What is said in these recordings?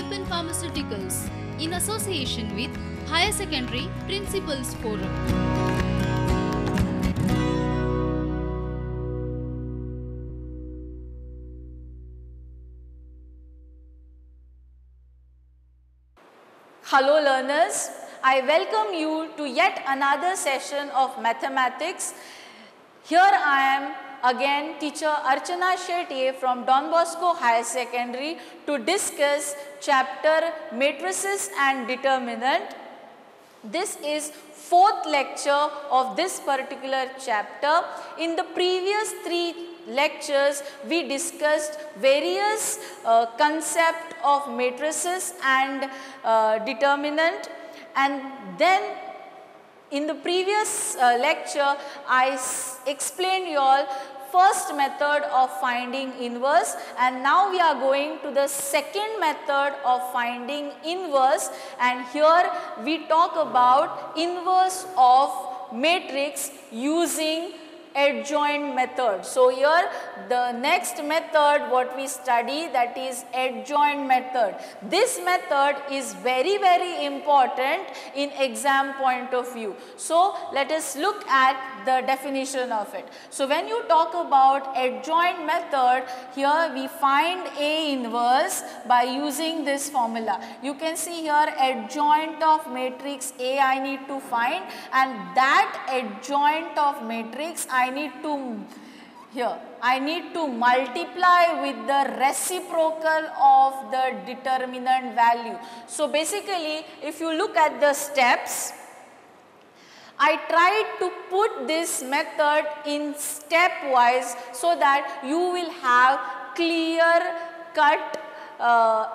Neopen Pharmaceuticals in association with Higher Secondary Principals Forum. Hello learners, I welcome you to yet another session of mathematics. Here I am again teacher Archana Shetye from Don Bosco Higher Secondary to discuss chapter matrices and determinant. This is fourth lecture of this particular chapter. In the previous three lectures we discussed various concept of matrices and determinant, and then in the previous lecture I explained you all first method of finding inverse, and now we are going to the second method of finding inverse, and here we talk about inverse of matrix using adjoint method. So here the next method what we study, that is adjoint method. This method is very important in exam point of view. So let us look at the definition of it. So when you talk about adjoint method, here we find A inverse by using this formula. You can see here adjoint of matrix A I need to find, and that adjoint of matrix I need to multiply with the reciprocal of the determinant value. So basically if you look at the steps, I tried to put this method in stepwise so that you will have clear cut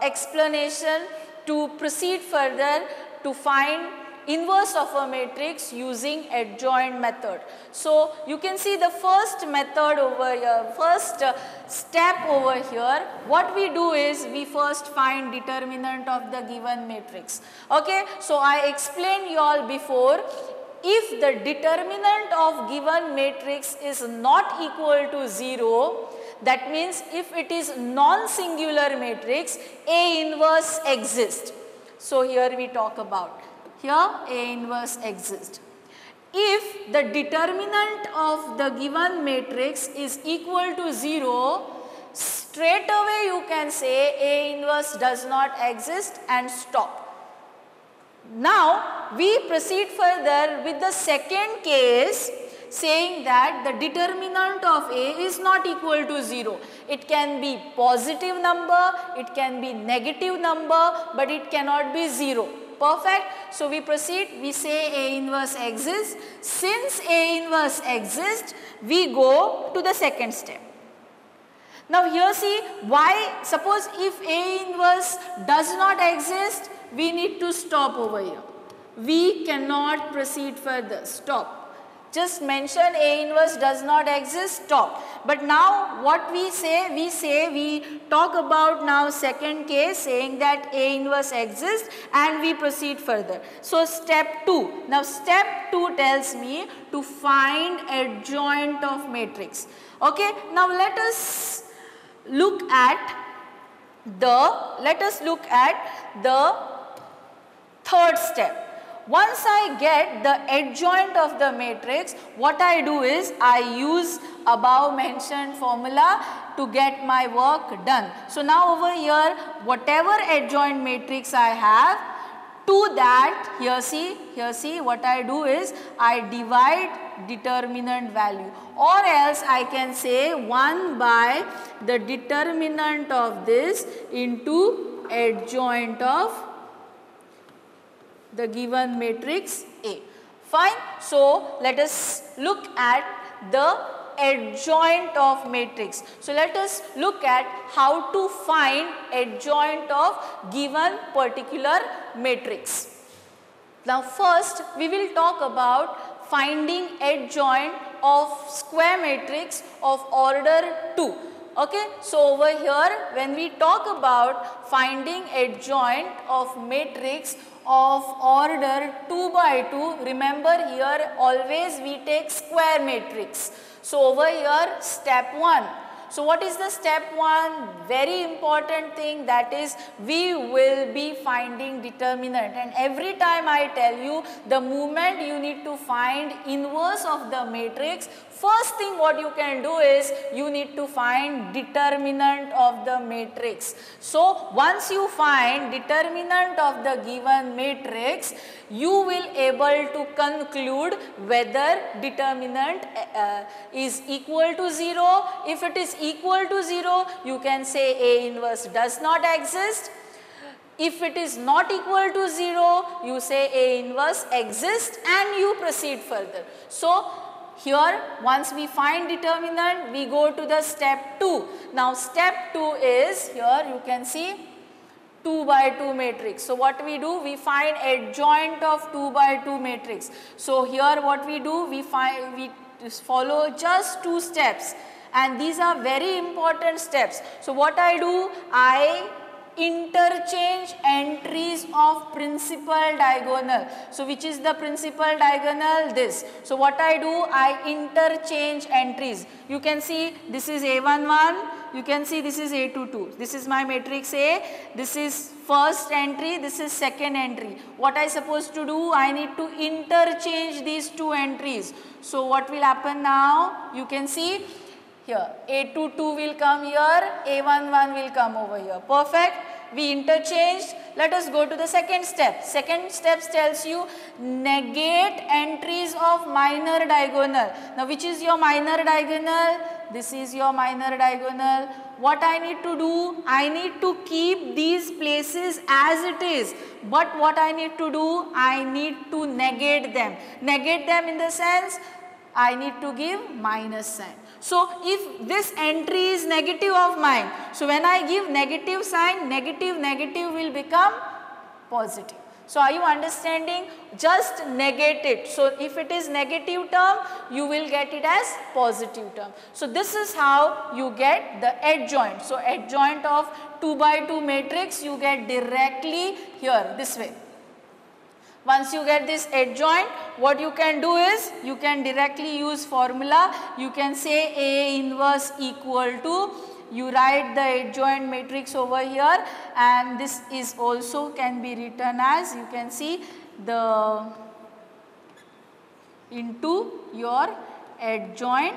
explanation to proceed further to find inverse of a matrix using adjoint method. So you can see the first method over here, first step over here. What we do is we first find determinant of the given matrix. Okay, so I explained you all before, if the determinant of given matrix is not equal to 0, that means if it is non-singular matrix, A inverse exists. So here we talk about, here A inverse exists. If the determinant of the given matrix is equal to 0, straight away you can say A inverse does not exist and stop. Now we proceed further with the second case, saying that the determinant of A is not equal to 0. It can be positive number, it can be negative number, but it cannot be 0. Perfect. So we proceed, we say A inverse exists. Since A inverse exists, we go to the second step. Now here see why, suppose if A inverse does not exist, we need to stop over here. We cannot proceed further, stop. Just mention A inverse does not exist, stop. But now what we say, we talk about now second case, saying that A inverse exists, and we proceed further. So step 2. Now step 2 tells me to find adjoint of matrix. Okay, now let us look at the third step. Once I get the adjoint of the matrix, what I do is I use above mentioned formula to get my work done. So now over here, whatever adjoint matrix I have, to that, here see what I do is I divide determinant value, or else I can say 1 by the determinant of this into adjoint of the given matrix A. Fine. So let us look at the adjoint of matrix. So let us look at how to find adjoint of given particular matrix. Now first we will talk about finding adjoint of square matrix of order 2. Okay, so over here when we talk about finding adjoint of matrix of order 2 by 2, remember here always we take square matrix. So over here step 1, So what is the step 1? Very important thing, that is we will be finding determinant, and every time I tell you the moment you need to find inverse of the matrix, first thing what you can do is you need to find determinant of the matrix. So once you find determinant of the given matrix, you will able to conclude whether determinant is equal to 0. If it is equal to 0, you can say A inverse does not exist. If it is not equal to 0, you say A inverse exists and you proceed further. So here once we find determinant, we go to the step 2. Now step 2 is, here you can see 2 by 2 matrix. So what we do, we find adjoint of 2 by 2 matrix. So here what we do, we follow just 2 steps, and these are very important steps. So what I do, I interchange entries of principal diagonal. So which is the principal diagonal? This. So what I do, I interchange entries. You can see this is A11, you can see this is A22. This is my matrix A, this is first entry, this is second entry. What I supposed to do, I need to interchange these 2 entries. So what will happen now? You can see here A22 will come here, A11 will come over here. Perfect. We interchanged. Let us go to the second step. Second step tells you negate entries of minor diagonal. Now which is your minor diagonal? This is your minor diagonal. What I need to do? I need to keep these places as it is. But what I need to do? I need to negate them. Negate them in the sense, I need to give minus sign. So if this entry is negative of mine, so when I give negative sign, negative will become positive. So are you understanding? Just negate it. So if it is negative term, you will get it as positive term. So this is how you get the adjoint. So adjoint of 2 by 2 matrix you get directly here, this way. Once you get this adjoint, what you can do is, you can directly use formula. You can say A inverse equal to, you write the adjoint matrix over here, and this is also can be written as, you can see, the into your adjoint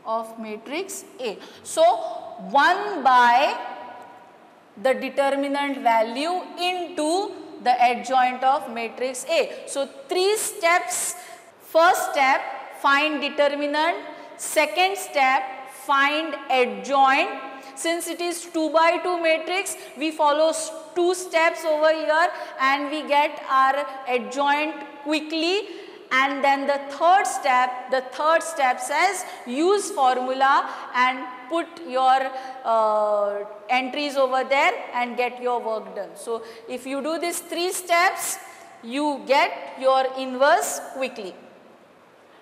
of matrix A. So 1 by the determinant value into the adjoint of matrix A. So 3 steps. First step, find determinant. Second step, find adjoint. Since it is 2 by 2 matrix, we follow 2 steps over here and we get our adjoint quickly. And then the third step says use formula and put your entries over there and get your work done. So if you do these 3 steps, you get your inverse quickly.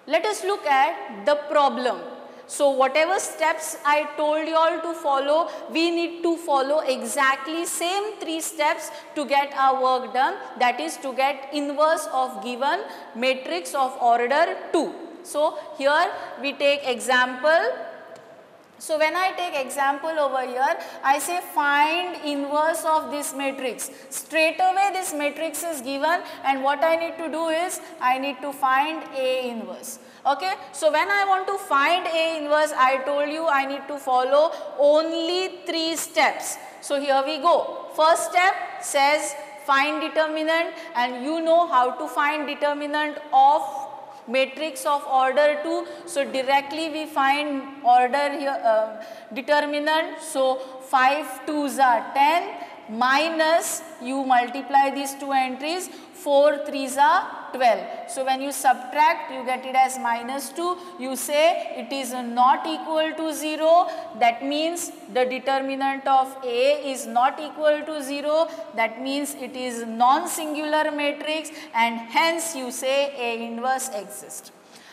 Let us look at the problem. So whatever steps I told you all to follow, we need to follow exactly same 3 steps to get our work done, that is to get inverse of given matrix of order 2. So here we take example. So when I take example over here, I say find inverse of this matrix. Straight away this matrix is given, and what I need to do is I need to find A inverse. Okay, so when I want to find A inverse, I told you I need to follow only 3 steps. So here we go. First step says find determinant, and you know how to find determinant of matrix of order 2. So directly we find order here, determinant. So 5 2s are 10 minus, you multiply these 2 entries, 4 3s are 12. So when you subtract, you get it as minus 2. You say it is not equal to 0. That means the determinant of A is not equal to 0. That means it is non-singular matrix, and hence you say A inverse exists.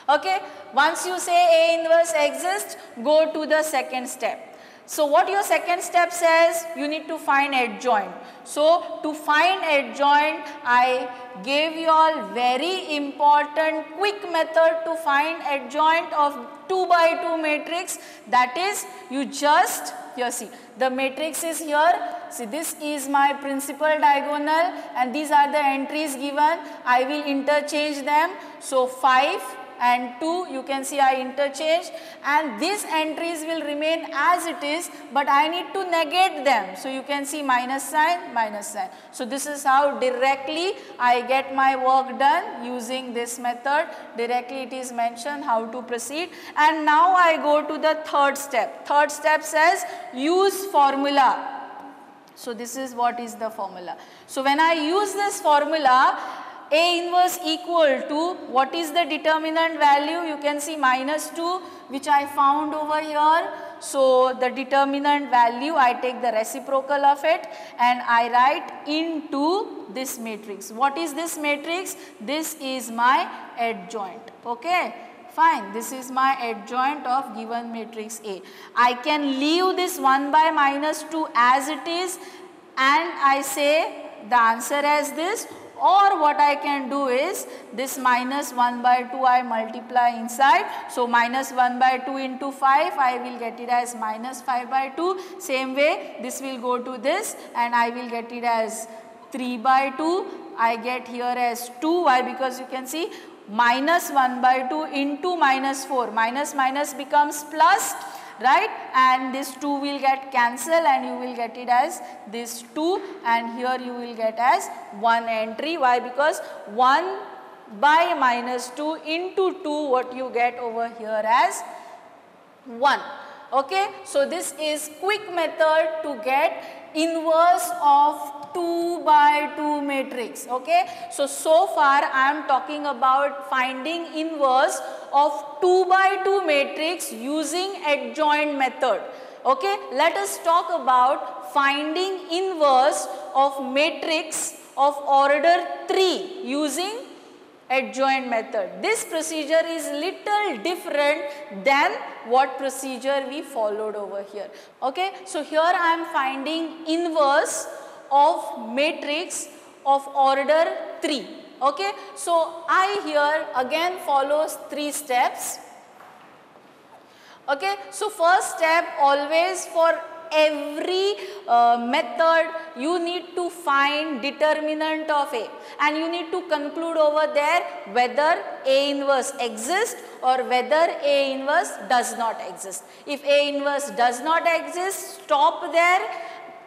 Okay. Once you say A inverse exists, go to the second step. So what your second step says, you need to find adjoint. So to find adjoint, I gave you all very important quick method to find adjoint of 2 by 2 matrix. That is, you just, here see, the matrix is here. See, this is my principal diagonal and these are the entries given. I will interchange them. So 5 and 2, you can see I interchange, and these entries will remain as it is, but I need to negate them. So you can see minus sign, minus sign. So this is how directly I get my work done using this method. Directly it is mentioned how to proceed. And now I go to the third step. Third step says use formula. So this is what is the formula. So when I use this formula, A inverse equal to, what is the determinant value? You can see minus 2, which I found over here. So the determinant value, I take the reciprocal of it and I write into this matrix. What is this matrix? This is my adjoint. Okay. Fine, this is my adjoint of given matrix A. I can leave this 1 by minus 2 as it is and I say the answer as this, or what I can do is this minus 1 by 2 I multiply inside. So minus 1 by 2 into 5, I will get it as minus 5 by 2. Same way this will go to this and I will get it as 3 by 2. I get here as 2. Why? Because you can see minus 1 by 2 into minus 4. Minus minus becomes plus, right? And this 2 will get cancelled and you will get it as this 2 and here you will get as 1 entry. Why? Because 1 by minus 2 into 2, what you get over here as 1. Okay. So this is quick method to get inverse of 2 by 2 matrix. Okay. So far I am talking about finding inverse of 2 by 2 matrix using adjoint method. Okay. Let us talk about finding inverse of matrix of order 3 using adjoint method. This procedure is little different than what procedure we followed over here. Okay. So here I am finding inverse of matrix of order 3. Okay. So I here again follows 3 steps. Okay. So first step, always for every method you need to find determinant of A and you need to conclude over there whether A inverse exists or whether A inverse does not exist. If A inverse does not exist, stop there.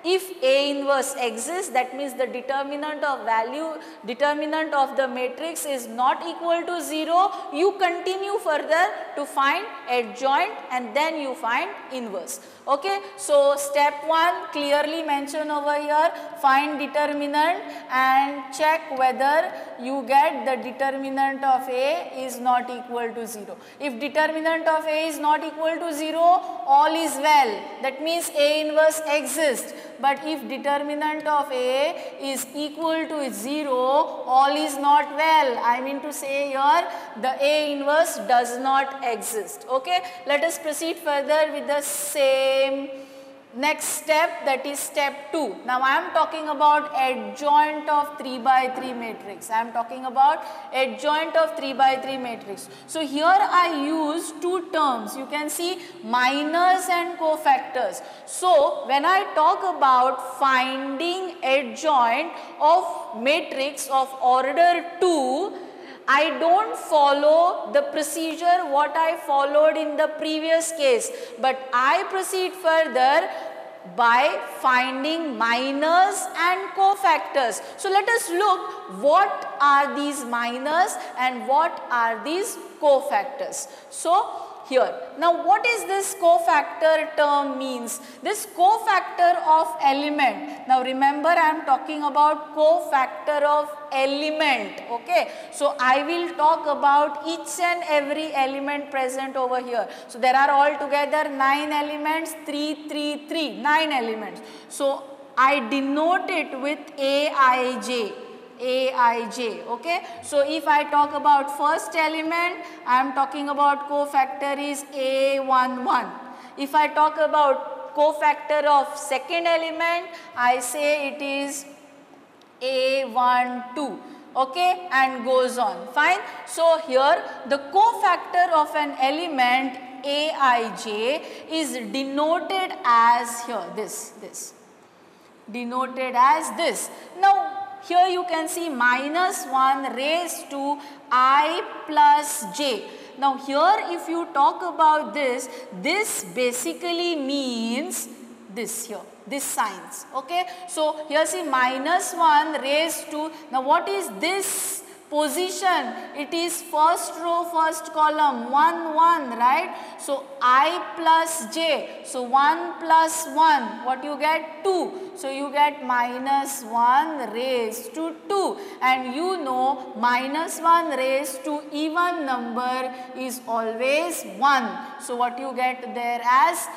If A inverse exists, that means the determinant of the matrix is not equal to 0, you continue further to find adjoint and then you find inverse. Okay. So step 1 clearly mentioned over here, find determinant and check whether you get the determinant of A is not equal to 0. If determinant of A is not equal to 0, all is well. That means A inverse exists. But if determinant of A is equal to 0, all is not well. I mean to say here the A inverse does not exist. Okay. Let us proceed further with the same next step, that is step 2. Now I am talking about adjoint of 3 by 3 matrix. I am talking about adjoint of 3 by 3 matrix. So here I use 2 terms. You can see minors and cofactors. So when I talk about finding adjoint of matrix of order 2, I don't follow the procedure what I followed in the previous case, but I proceed further by finding minors and cofactors. So let us look what are these minors and what are these cofactors. So here, now what is this cofactor term means? This cofactor of element. Now remember I am talking about cofactor of element. Okay. So I will talk about each and every element present over here. So there are altogether 9 elements, 3, 3, 3, 9 elements. So I denote it with Aij. Aij. Okay. So if I talk about first element, I am talking about cofactor is A11. If I talk about cofactor of second element, I say it is A12, okay, and goes on, fine. So here the cofactor of an element Aij is denoted as here, this, denoted as this. Now here you can see minus 1 raised to I plus j. Now here if you talk about this basically means this here, this signs, okay. So here see minus 1 raised to, now what is this position? It is first row, first column, 1, 1, right. So I plus j, so 1 plus 1, what you get? 2. So you get minus 1 raised to 2, and you know minus 1 raised to even number is always 1. So what you get there as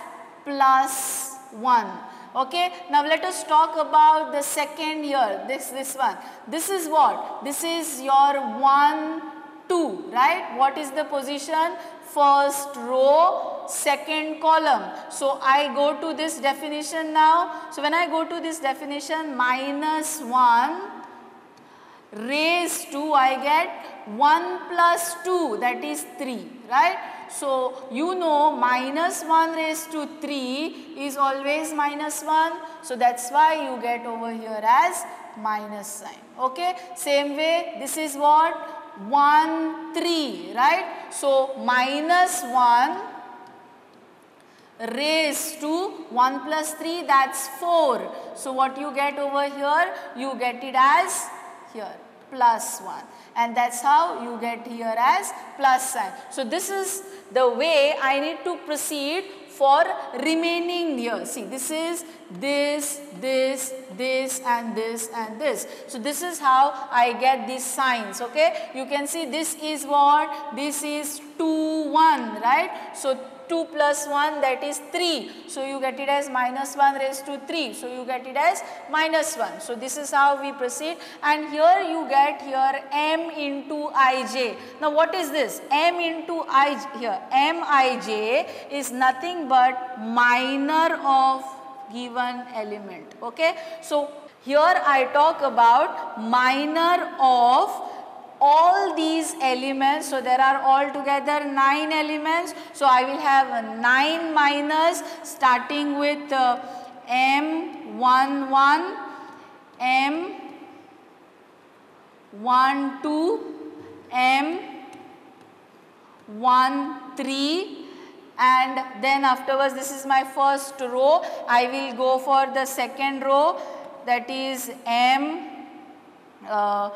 plus 1. Okay, now let us talk about the second here, this one. This is what? This is your 1, 2, right? What is the position? First row, second column. So I go to this definition now. So when I go to this definition, minus 1 raised to, I get 1 plus 2, that is 3, right? So you know minus 1 raised to 3 is always minus 1. So that's why you get over here as minus sign. Okay. Same way, this is what? 1, 3, right? So minus 1 raised to 1 plus 3, that's 4. So what you get over here? You get it as here, plus 1. And that's how you get here as plus sign. So this is the way I need to proceed for remaining here. See, this is this and this and this. So this is how I get these signs, okay. You can see this is what? This is 2, 1, right. So 2 plus 1, that is 3. So you get it as minus 1 raised to 3. So you get it as minus 1. So this is how we proceed. And here you get here m into ij. Now what is this? M into ij here. Mij is nothing but minor of given element. Okay. So here I talk about minor of all these elements. So there are altogether 9 elements. So I will have 9 minors starting with M11, M12, M13, and then afterwards this is my first row. I will go for the second row, that is M21.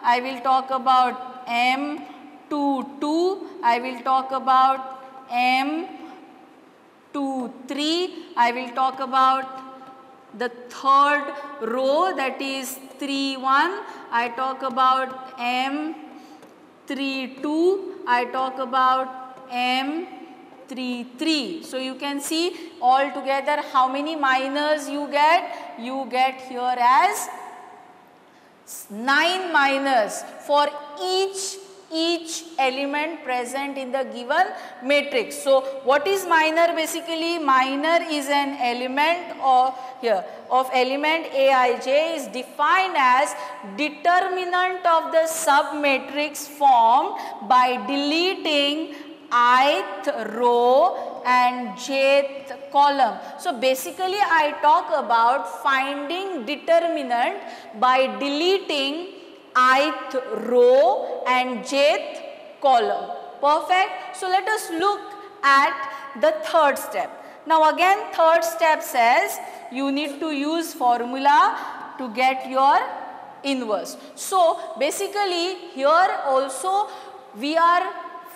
I will talk about M22. I will talk about M23. I will talk about the third row, that is 31. I talk about M32. I talk about M33. So you can see all together how many minors you get. You get here as 9 minors for each element present in the given matrix. So what is minor? Basically minor is an element of here of element Aij is defined as determinant of the submatrix formed by deleting ith row and jth column. So basically I talk about finding determinant by deleting ith row and jth column. Perfect. So let us look at the third step. Now again third step says you need to use formula to get your inverse. So basically here also we are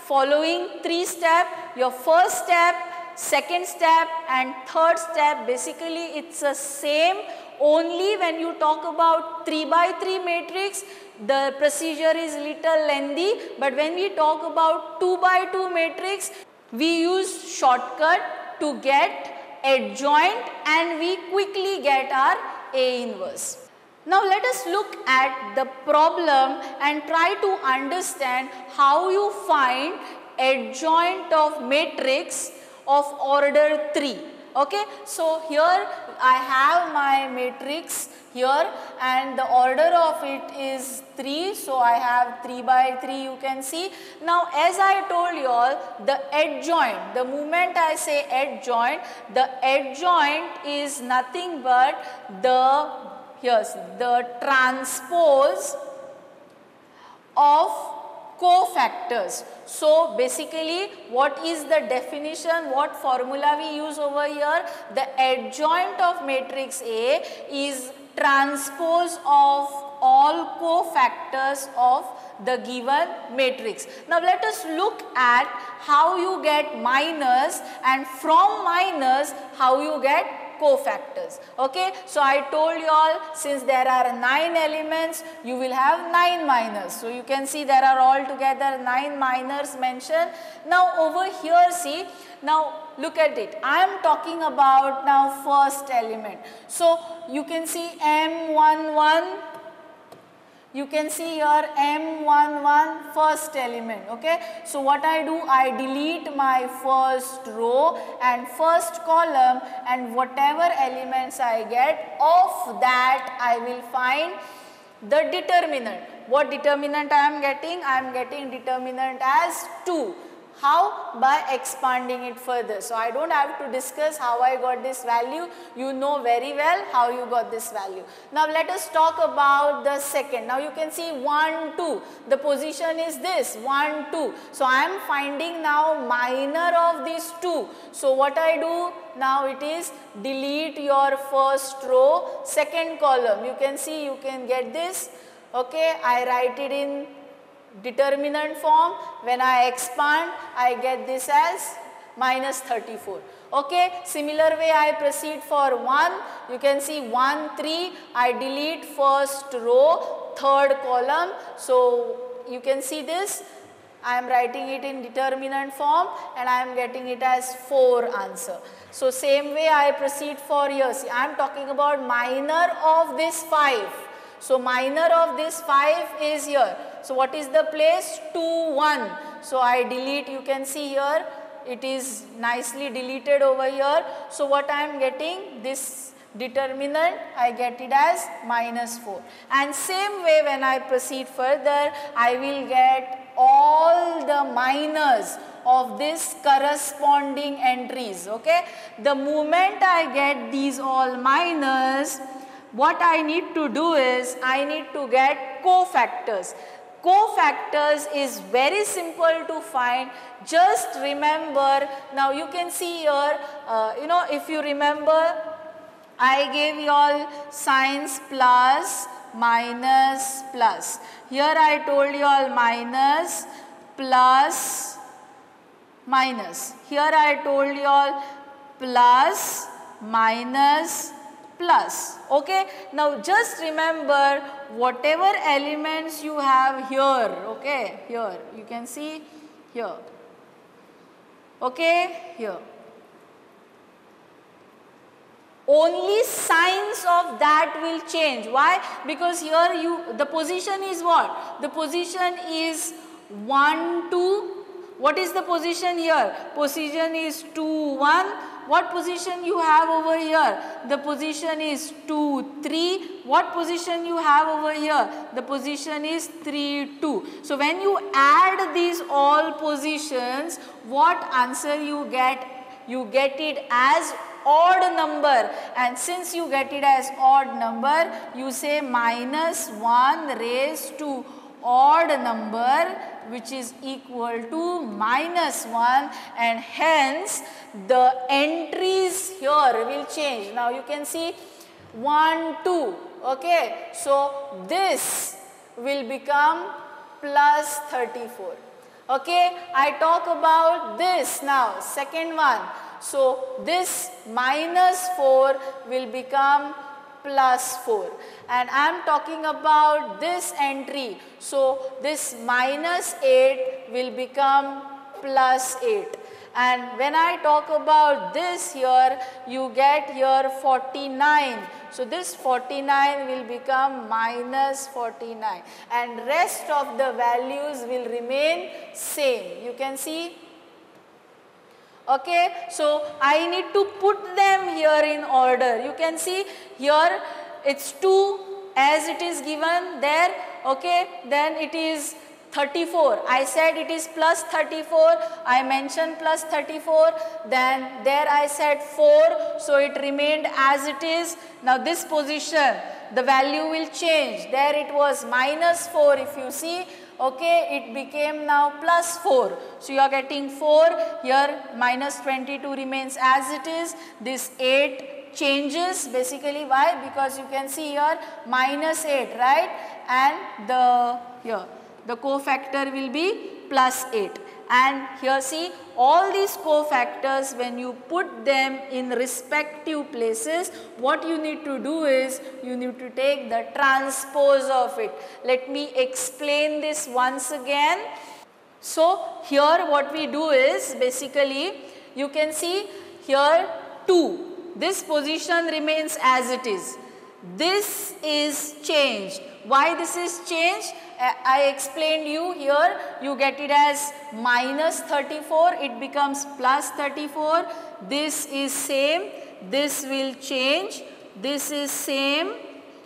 following 3 steps. Your first step, second step and third step, basically it's the same, only when you talk about 3 by 3 matrix the procedure is little lengthy, but when we talk about 2 by 2 matrix we use shortcut to get adjoint and we quickly get our A inverse. Now let us look at the problem and try to understand how you find adjoint of matrix of order 3. Okay, so here I have my matrix here and the order of it is 3, so I have 3 by 3, you can see. Now as I told you all, the adjoint, the moment I say adjoint, the adjoint is nothing but the transpose of cofactors. So basically what is the definition, what formula we use over here? The adjoint of matrix A is transpose of all cofactors of the given matrix. Now let us look at how you get minus, and from minus how you get cofactors. Okay, so I told you all, since there are 9 elements, you will have 9 minors. So you can see there are altogether 9 minors mentioned. Now over here, see, now look at it. I am talking about now first element. So you can see M11. You can see here M11 first element, okay. So what I do, I delete my first row and first column, and whatever elements I get, of that I will find the determinant. What determinant I am getting? I am getting determinant as 2. How? By expanding it further. So I don't have to discuss how I got this value. You know very well how you got this value. Now let us talk about the second. Now you can see 1, 2. The position is this 1, 2. So I am finding now minor of these 2. So what I do now, it is delete your first row, second column. You can see, you can get this. Okay, I write it in determinant form. When I expand, I get this as minus 34. Okay, similar way I proceed for 1. You can see 1, 3. I delete first row, third column. So you can see this. I am writing it in determinant form and I am getting it as 4 answer. So same way I proceed for here. See, I am talking about minor of this 5. So minor of this 5 is here. So what is the place? 2, 1. So I delete, you can see here, it is nicely deleted over here. So what I am getting, this determinant, I get it as minus 4. And same way when I proceed further, I will get all the minors of this corresponding entries. Okay, the moment I get these all minors, what I need to do is I need to get cofactors. Cofactors is very simple to find. Just remember, now you can see here, if you remember, I gave you all signs plus, minus, plus. Here I told you all minus, plus, minus. Here I told you all plus, minus, plus. Okay, now just remember whatever elements you have here, okay, here you can see here, okay, here. Only signs of that will change. Why? Because here the position is what? The position is 1, 2. What is the position here? Position is 2, 1. What position you have over here? The position is 2, 3. What position you have over here? The position is 3, 2. So when you add these all positions, what answer you get? You get it as odd number, and since you get it as odd number, you say minus 1 raised to odd number, which is equal to minus 1, and hence the entries here will change. Now you can see 1, 2, okay. So this will become plus 34. Okay, I talk about this now, second one. So this minus 4 will become plus 4, and I am talking about this entry. So this minus 8 will become plus 8, and when I talk about this here, you get here 49. So this 49 will become minus 49, and rest of the values will remain same. You can see. Okay, so I need to put them here in order. You can see here it's 2 as it is given there, okay, then it is 34. I said it is plus 34, I mentioned plus 34, then there I said 4, so it remained as it is. Now this position, the value will change. There it was minus 4 if you see. Okay, it became now plus 4. So you are getting 4, here minus 22 remains as it is. This 8 changes basically. Why? Because you can see here minus 8, right? And the cofactor will be plus 8. And here see all these cofactors, when you put them in respective places, what you need to do is you need to take the transpose of it. Let me explain this once again. So here what we do is basically you can see here 2. This position remains as it is. This is changed. Why this is changed? I explained you here, you get it as minus 34, it becomes plus 34. This is same, this will change, this is same,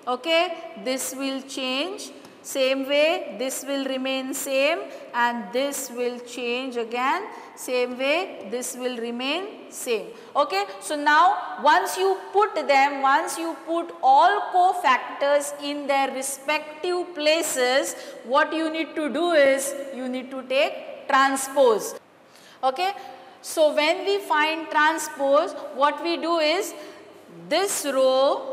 okay, this will change. Same way, this will remain same and this will change again. Same way, this will remain same. Okay, so now once you put them, once you put all cofactors in their respective places, what you need to do is you need to take transpose. Okay, so when we find transpose, what we do is this row,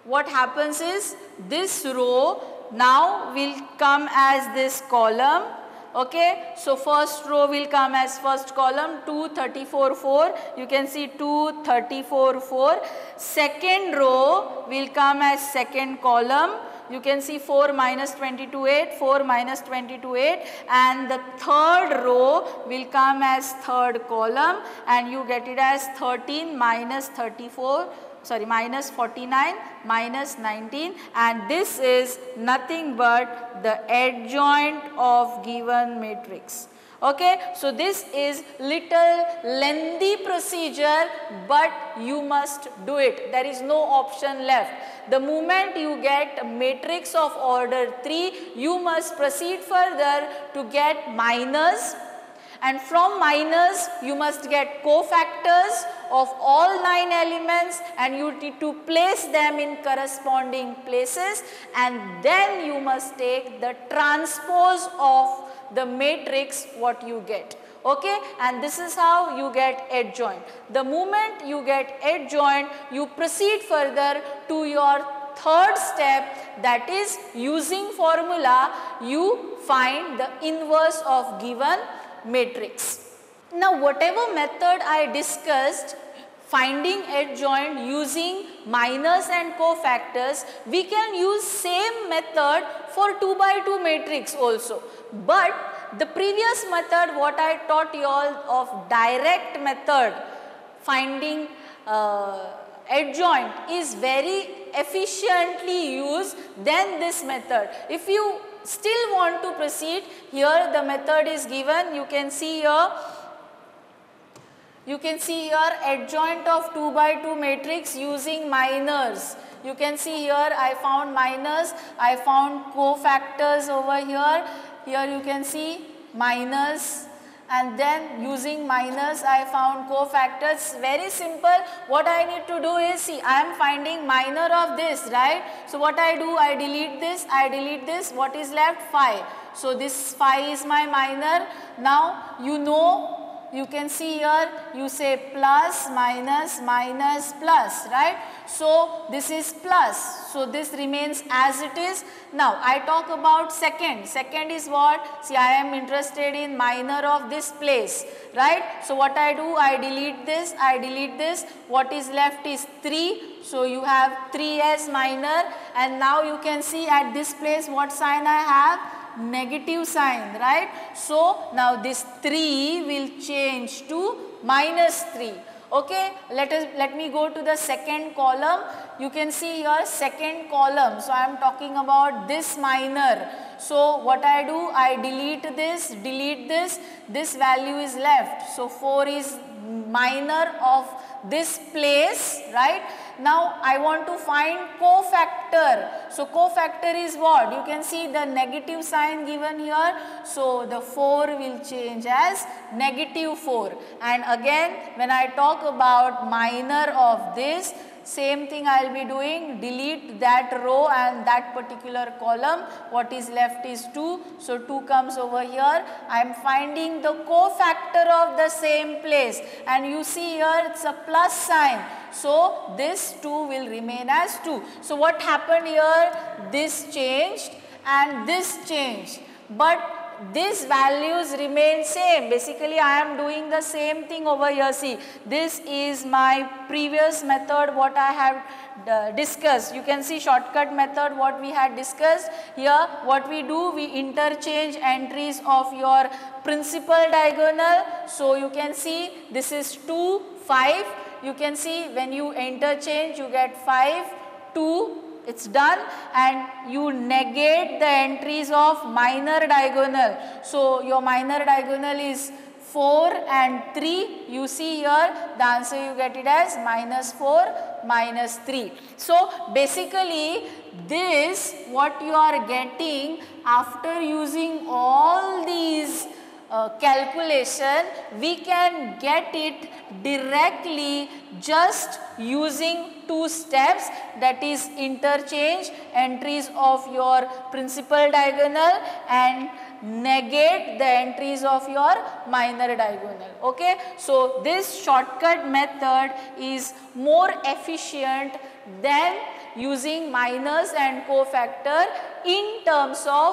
what happens is this row now will come as this column. Okay, so first row will come as first column 2, 34, 4. You can see 2, 34, 4. Second row will come as second column. You can see 4 minus 22, 8, 4 minus 22, 8, and the third row will come as third column, and you get it as 13 minus 34. Sorry, minus 49 minus 19, and this is nothing but the adjoint of given matrix. Okay, so this is little lengthy procedure, but you must do it. There is no option left. The moment you get a matrix of order 3, you must proceed further to get minors. And from minors, you must get cofactors of all 9 elements, and you need to place them in corresponding places, and then you must take the transpose of the matrix what you get. Okay, and this is how you get adjoint. The moment you get adjoint, you proceed further to your third step, that is using formula you find the inverse of given matrix. Now whatever method I discussed, finding adjoint using minors and cofactors, we can use same method for 2 by 2 matrix also. But the previous method what I taught you all of direct method finding adjoint is very efficiently used than this method. If you still want to proceed, here the method is given. You can see here adjoint of 2 by 2 matrix using minors. You can see here I found minors, I found cofactors over here. Here you can see minors, and then using minors I found cofactors. Very simple. What I need to do is, see, I am finding minor of this, right? So what I do, I delete this, I delete this. What is left? 5. So this 5 is my minor. Now you know, you can see here you say plus minus minus plus, right? So this is plus, so this remains as it is. Now I talk about second. Second is what? See, I am interested in minor of this place, right? So what I do, I delete this, I delete this. What is left is 3. So you have 3 as minor, and now you can see at this place what sign I have? Negative sign, right? So now this 3 will change to minus 3. Okay, let me go to the second column. You can see here second column. So I am talking about this minor. So what I do, I delete this value is left. So 4 is minor of this place, right? Now I want to find cofactor. So cofactor is what? You can see the negative sign given here. So the 4 will change as -4. And again, when I talk about minor of this, same thing I will be doing, delete that row and that particular column. What is left is 2. So 2 comes over here. I am finding the cofactor of the same place, and you see here it's a plus sign. So this 2 will remain as 2. So what happened here? This changed and this changed, but these values remain same. Basically I am doing the same thing over here. See, this is my previous method what I have discussed. You can see shortcut method what we had discussed. Here what we do, we interchange entries of your principal diagonal. So you can see this is 2, 5. You can see when you interchange you get 5, 2. It's done, and you negate the entries of minor diagonal. So your minor diagonal is 4 and 3. You see here the answer you get it as -4, -3. So basically this what you are getting after using all these calculation, we can get it directly just using 2 steps, that is interchange entries of your principal diagonal and negate the entries of your minor diagonal. Okay? So this shortcut method is more efficient than using minors and cofactor in terms of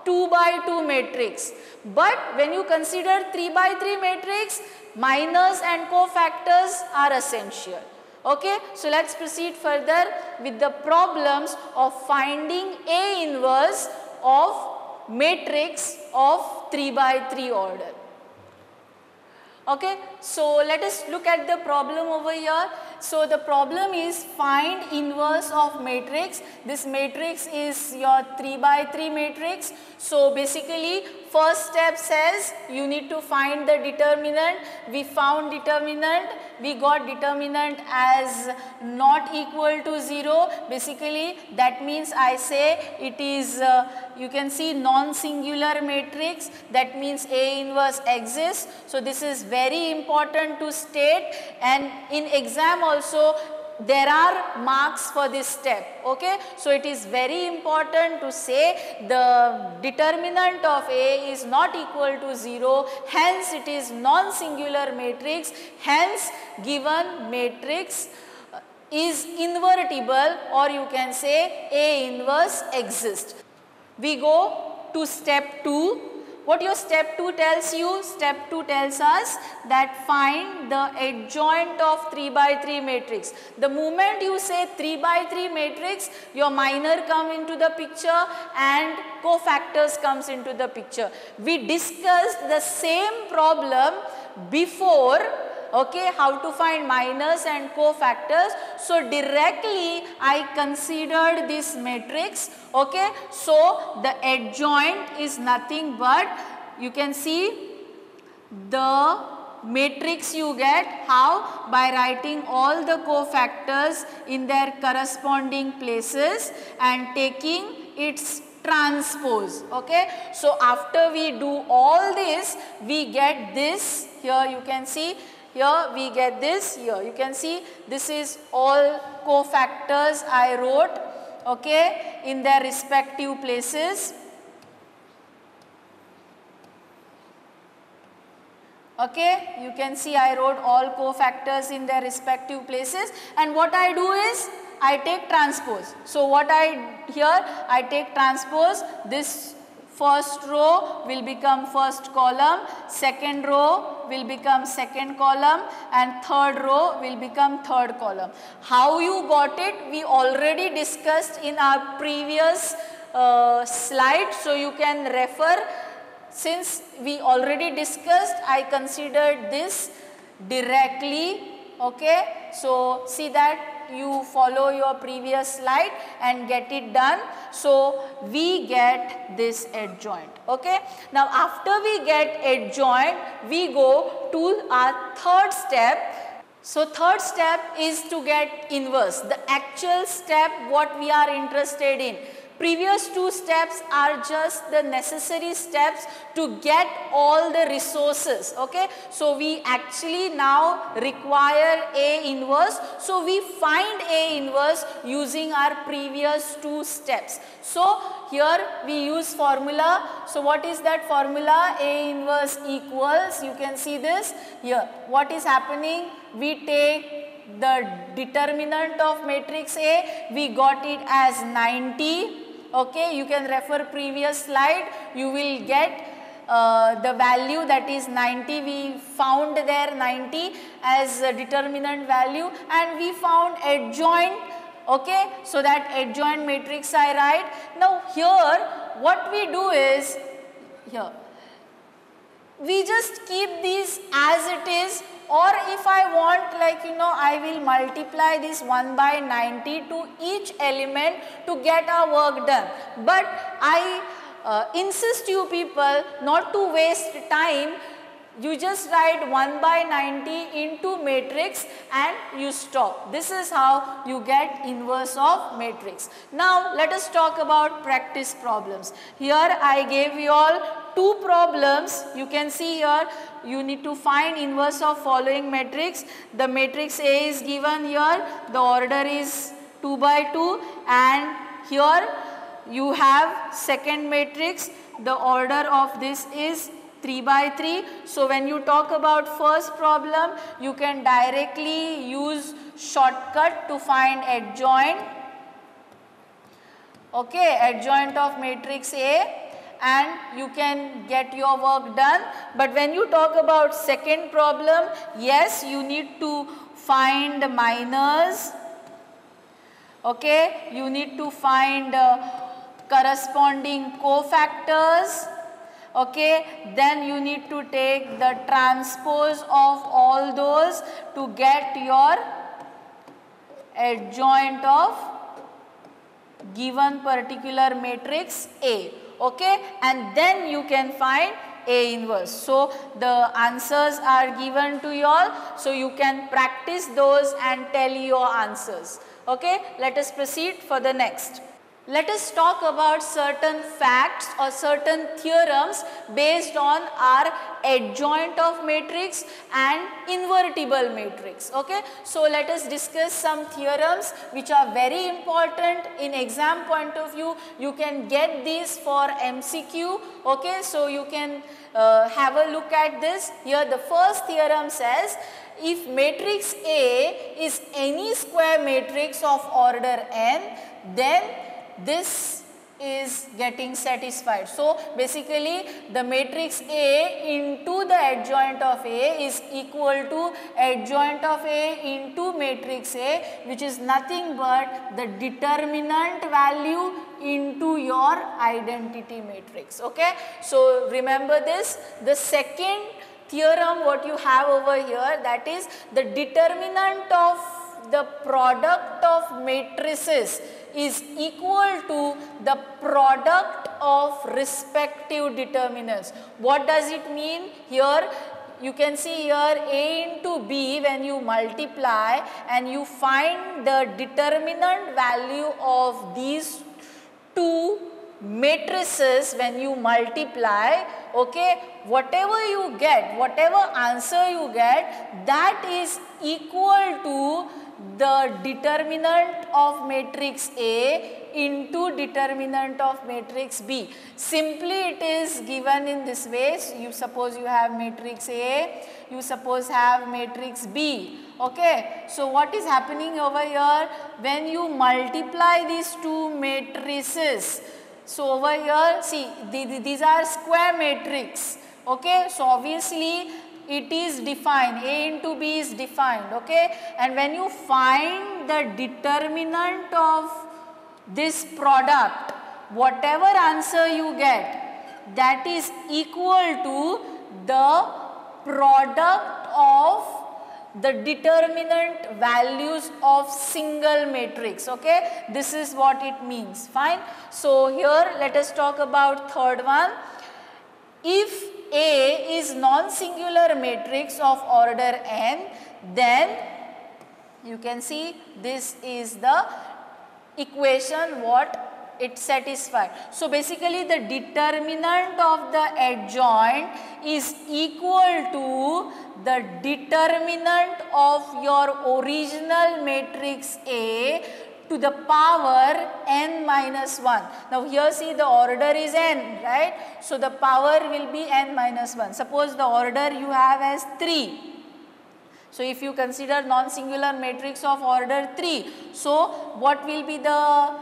2 by 2 matrix. But when you consider 3 by 3 matrix, minors and cofactors are essential. Okay, so let's proceed further with the problems of finding A inverse of matrix of 3 by 3 order. Okay, so let us look at the problem over here. So the problem is find inverse of matrix. This matrix is your 3 by 3 matrix. So basically first step says you need to find the determinant. We found determinant. We got determinant as not equal to 0. Basically that means I say it is you can see non-singular matrix. That means A inverse exists. So this is very important to state, and in exam also there are marks for this step. Okay, so it is very important to say the determinant of A is not equal to 0, hence it is non-singular matrix, hence given matrix is invertible, or you can say A inverse exists. We go to step 2. What your step 2 tells you? Step 2 tells us that find the adjoint of 3 by 3 matrix. The moment you say 3 by 3 matrix, your minor come into the picture and cofactors comes into the picture. We discussed the same problem before. Okay, how to find minors and cofactors. So directly I considered this matrix. Okay, so the adjoint is nothing but, you can see the matrix you get how? By writing all the cofactors in their corresponding places and taking its transpose. Okay, so after we do all this, we get this. Here you can see, here we get this. Here you can see this is all cofactors I wrote, okay, in their respective places. Okay, you can see I wrote all cofactors in their respective places, and what I do is I take transpose. So what I take transpose. This first row will become first column, second row will become second column, and third row will become third column. How you got it? We already discussed in our previous slide, so you can refer. Since we already discussed, I considered this directly. Okay, so see that you follow your previous slide and get it done. So we get this adjoint. Okay. Now after we get adjoint, we go to our third step. So third step is to get inverse, the actual step what we are interested in. Previous two steps are just the necessary steps to get all the resources. Okay. So we actually now require A inverse. So we find A inverse using our previous two steps. So here we use formula. So what is that formula? A inverse equals, you can see this here. What is happening? We take the determinant of matrix A, we got it as 90. Okay, you can refer previous slide, you will get the value, that is 90, we found there 90 as a determinant value, and we found adjoint. Okay, so that adjoint matrix I write. Now here what we do is, here we just keep these as it is, or if I want, like I will multiply this 1 by 90 to each element to get our work done. But I insist you people not to waste time. You just write 1 by 90 into matrix and you stop. This is how you get inverse of matrix. Now let us talk about practice problems. Here I gave you all two problems. You can see here you need to find inverse of following matrix. The matrix A is given here, the order is 2 by 2, and here you have second matrix, the order of this is 3 by 3. So when you talk about first problem, you can directly use shortcut to find adjoint. Okay, adjoint of matrix A, and you can get your work done. But when you talk about second problem, yes, you need to find minors. Okay, you need to find corresponding cofactors. Okay, then you need to take the transpose of all those to get your adjoint of given particular matrix A. Okay, and then you can find A inverse. So the answers are given to you all, so you can practice those and tell your answers. Okay, let us proceed for the next. Let us talk about certain facts or certain theorems based on our adjoint of matrix and invertible matrix. Okay, so let us discuss some theorems which are very important in exam point of view. You can get these for MCQ. Okay, so you can have a look at this. Here the first theorem says, if matrix A is any square matrix of order n, then this is getting satisfied. So basically the matrix A into the adjoint of A is equal to adjoint of A into matrix A, which is nothing but the determinant value into your identity matrix. Okay, so remember this. The second theorem what you have over here, that is the determinant of the product of matrices is equal to the product of respective determinants. What does it mean? Here you can see here A into B, when you multiply and you find the determinant value of these two matrices, when you multiply, okay, whatever you get, whatever answer you get, that is equal to the determinant of matrix A into determinant of matrix B. Simply it is given in this way. So you suppose you have matrix A, you suppose have matrix B. Okay, so what is happening over here? When you multiply these two matrices, so over here, see, these are square matrix. Okay, so obviously it is defined, A into B is defined. Okay, and when you find the determinant of this product, whatever answer you get, that is equal to the product of the determinant values of single matrix. Okay, this is what it means. Fine. So here let us talk about third one. If A is non-singular matrix of order n, then you can see this is the equation what it satisfies. So basically the determinant of the adjoint is equal to the determinant of your original matrix A to the power n minus 1. Now here see the order is n, right? So the power will be n minus 1. Suppose the order you have as 3. So if you consider non-singular matrix of order 3, so what will be the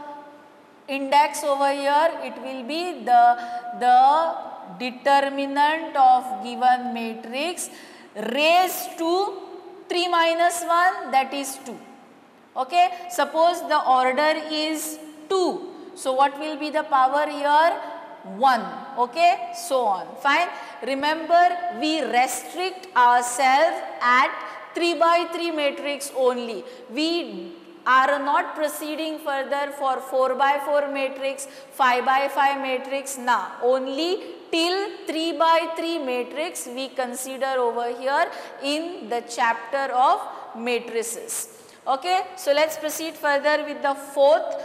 index over here? It will be the determinant of given matrix raised to 3 minus 1, that is 2. Okay, suppose the order is 2. So what will be the power here? 1. Okay, so on. Fine. Remember, we restrict ourselves at 3 by 3 matrix only. We are not proceeding further for 4 by 4 matrix, 5 by 5 matrix. Nah, only till 3 by 3 matrix we consider over here in the chapter of matrices. Okay, so let's proceed further with the fourth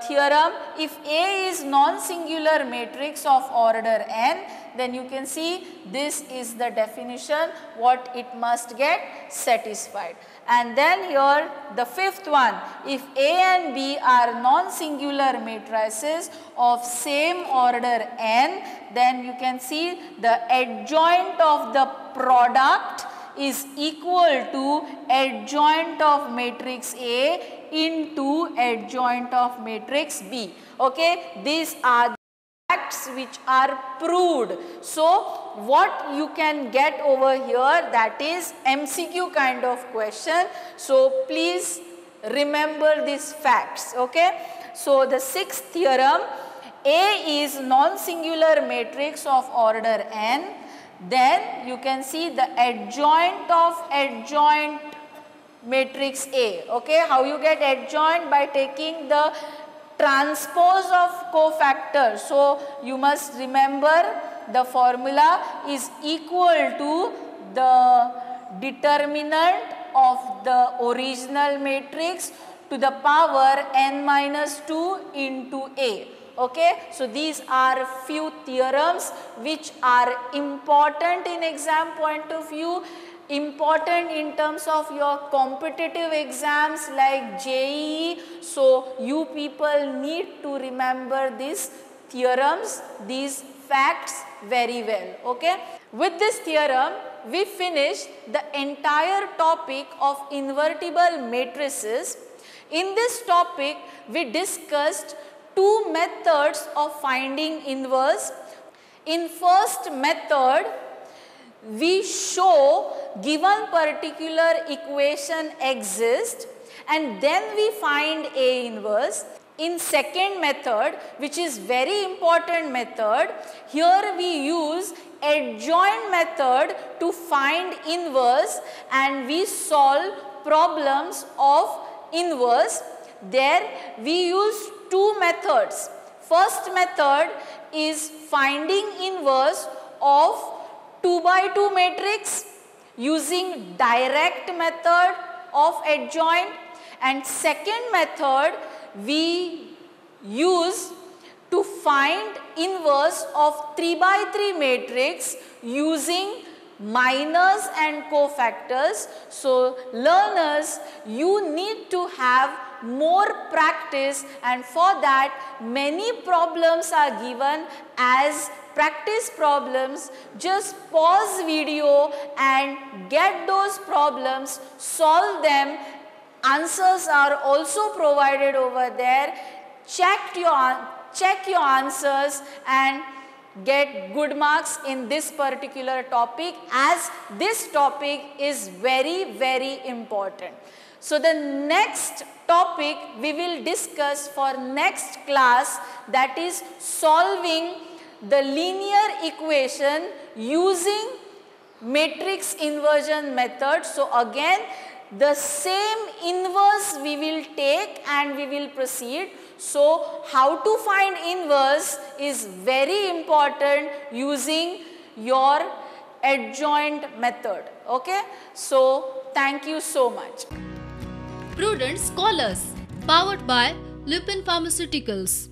theorem. If A is non-singular matrix of order n, then you can see this is the definition what it must get satisfied. And then here the fifth one, if A and B are non-singular matrices of same order n, then you can see the adjoint of the product is equal to adjoint of matrix A into adjoint of matrix B. Okay, these are facts which are proved. So what you can get over here, that is MCQ kind of question. So please remember these facts. Okay, so the sixth theorem, A is non-singular matrix of order n, then you can see the adjoint of adjoint matrix A. Okay, how you get adjoint? By taking the transpose of cofactor. So you must remember the formula is equal to the determinant of the original matrix to the power n minus 2 into A. Okay, so these are few theorems which are important in exam point of view, important in terms of your competitive exams like JEE. So you people need to remember these theorems, these facts very well. Okay, with this theorem we finished the entire topic of invertible matrices. In this topic we discussed two methods of finding inverse. In first method, we show given particular equation exists and then we find A inverse. In second method, which is very important method, here we use adjoint method to find inverse and we solve problems of inverse. There we use two methods. First method is finding inverse of 2 by 2 matrix using direct method of adjoint, and second method we use to find inverse of 3 by 3 matrix using minors and cofactors. So learners, you need to have more practice, and for that many problems are given as practice problems. Just pause video and get those problems, solve them. Answers are also provided over there. Check your answers and get good marks in this particular topic, as this topic is very, very important. So the next topic we will discuss for next class, that is solving the linear equation using matrix inversion method. So again, the same inverse we will take and we will proceed. So how to find inverse is very important using your adjoint method. Okay. So thank you so much. Prudent Scholars, powered by Lupin Pharmaceuticals.